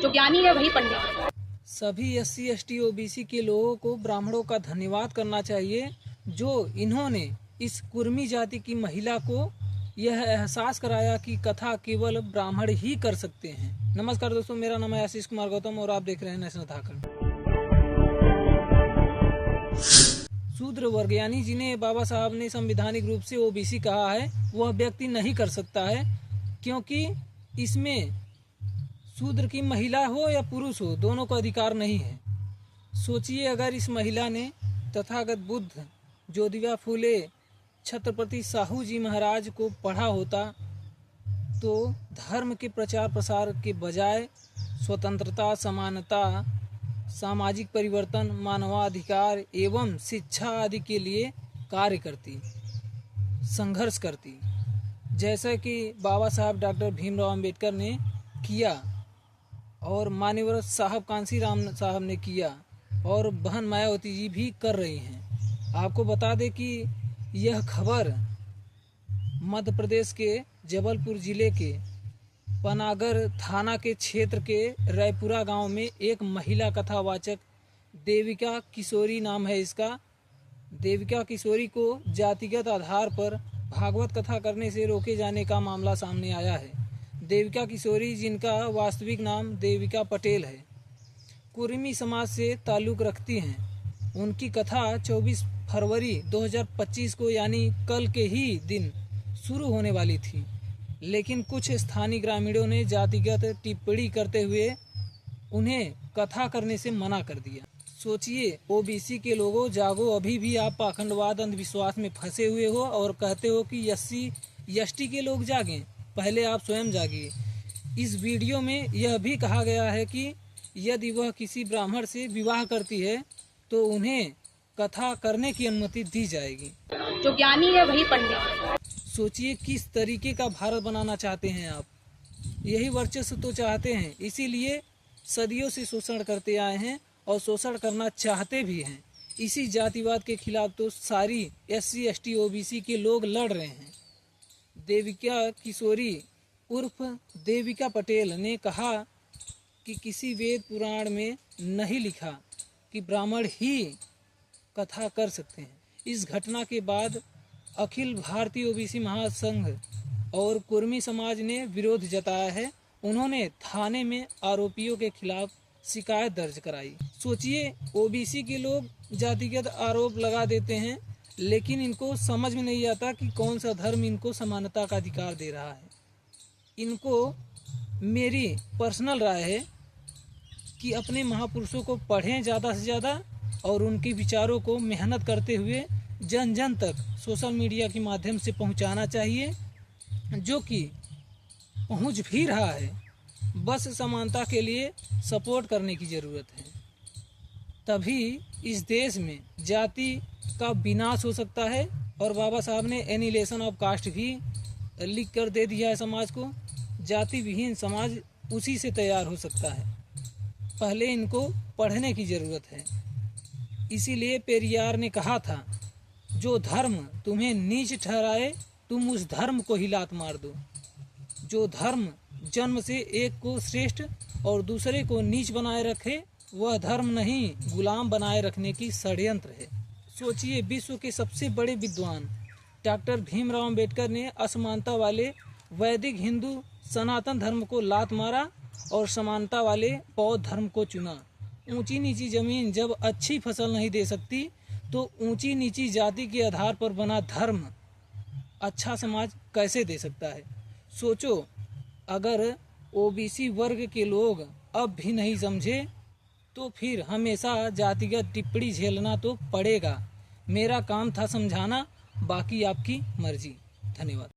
जो ज्ञानी है वही पंडित। सभी SC ST OBC के लोगों को ब्राह्मणों का धन्यवाद करना चाहिए जो इन्होंने इस कुर्मी जाति की महिला को यह एहसास कराया कि कथा केवल ब्राह्मण ही कर सकते हैं। नमस्कार दोस्तों, मेरा नाम है आशीष कुमार गौतम और आप देख रहे हैं नेशनल धाकड़। शूद्र वर्ग यानी जिन्हें बाबा साहब ने संवैधानिक रूप से OBC कहा है, वह व्यक्ति नहीं कर सकता है क्योंकि इसमें शूद्र की महिला हो या पुरुष हो, दोनों को अधिकार नहीं है। सोचिए, अगर इस महिला ने तथागत बुद्ध, ज्योतिबा फूले, छत्रपति साहू जी महाराज को पढ़ा होता तो धर्म के प्रचार प्रसार के बजाय स्वतंत्रता, समानता, सामाजिक परिवर्तन, मानवाधिकार एवं शिक्षा आदि के लिए कार्य करती, संघर्ष करती, जैसा कि बाबा साहब डॉक्टर भीमराव अंबेडकर ने किया और मान्यवर साहब कांसी राम साहब ने किया और बहन मायावती जी भी कर रही हैं। आपको बता दें कि यह खबर मध्य प्रदेश के जबलपुर जिले के पनागर थाना के क्षेत्र के रायपुरा गांव में एक महिला कथावाचक देविका किशोरी नाम है इसका। देविका किशोरी को जातिगत आधार पर भागवत कथा करने से रोके जाने का मामला सामने आया है। देविका किशोरी, जिनका वास्तविक नाम देविका पटेल है, कुर्मी समाज से ताल्लुक़ रखती हैं। उनकी कथा 24 फरवरी 2025 को यानी कल के ही दिन शुरू होने वाली थी, लेकिन कुछ स्थानीय ग्रामीणों ने जातिगत टिप्पणी करते हुए उन्हें कथा करने से मना कर दिया। सोचिए, OBC के लोगों, जागो, अभी भी आप पाखंडवाद, अंधविश्वास में फंसे हुए हो और कहते हो कि SC ST के लोग जागें। पहले आप स्वयं जागिए। इस वीडियो में यह भी कहा गया है कि यदि वह किसी ब्राह्मण से विवाह करती है तो उन्हें कथा करने की अनुमति दी जाएगी। जो ज्ञानी है वही पंडित। सोचिए, किस तरीके का भारत बनाना चाहते हैं आप। यही वर्चस्व तो चाहते हैं, इसीलिए सदियों से शोषण करते आए हैं और शोषण करना चाहते भी हैं। इसी जातिवाद के खिलाफ तो सारी SC ST OBC के लोग लड़ रहे हैं। देविका किशोरी उर्फ देविका पटेल ने कहा कि किसी वेद पुराण में नहीं लिखा कि ब्राह्मण ही कथा कर सकते हैं। इस घटना के बाद अखिल भारतीय OBC महासंघ और कुर्मी समाज ने विरोध जताया है। उन्होंने थाने में आरोपियों के खिलाफ शिकायत दर्ज कराई। सोचिए, OBC के लोग जातिगत आरोप लगा देते हैं, लेकिन इनको समझ में नहीं आता कि कौन सा धर्म इनको समानता का अधिकार दे रहा है। इनको मेरी पर्सनल राय है कि अपने महापुरुषों को पढ़ें ज़्यादा से ज़्यादा और उनके विचारों को मेहनत करते हुए जन जन तक सोशल मीडिया के माध्यम से पहुंचाना चाहिए, जो कि पहुंच भी रहा है। बस समानता के लिए सपोर्ट करने की ज़रूरत है, तभी इस देश में जाति का विनाश हो सकता है। और बाबा साहब ने एनिहिलेशन ऑफ कास्ट भी लिख कर दे दिया है समाज को। जाति विहीन समाज उसी से तैयार हो सकता है। पहले इनको पढ़ने की ज़रूरत है। इसीलिए पेरियार ने कहा था, जो धर्म तुम्हें नीच ठहराए तुम उस धर्म को ही लात मार दो। जो धर्म जन्म से एक को श्रेष्ठ और दूसरे को नीच बनाए रखे, वह धर्म नहीं, गुलाम बनाए रखने की षड्यंत्र है। सोचिए, विश्व के सबसे बड़े विद्वान डॉक्टर भीमराव अंबेडकर ने असमानता वाले वैदिक हिंदू सनातन धर्म को लात मारा और समानता वाले बौद्ध धर्म को चुना। ऊंची नीची जमीन जब अच्छी फसल नहीं दे सकती तो ऊंची नीची जाति के आधार पर बना धर्म अच्छा समाज कैसे दे सकता है। सोचो, अगर OBC वर्ग के लोग अब भी नहीं समझे तो फिर हमेशा जातिगत टिप्पणी झेलना तो पड़ेगा। मेरा काम था समझाना, बाकी आपकी मर्जी। धन्यवाद।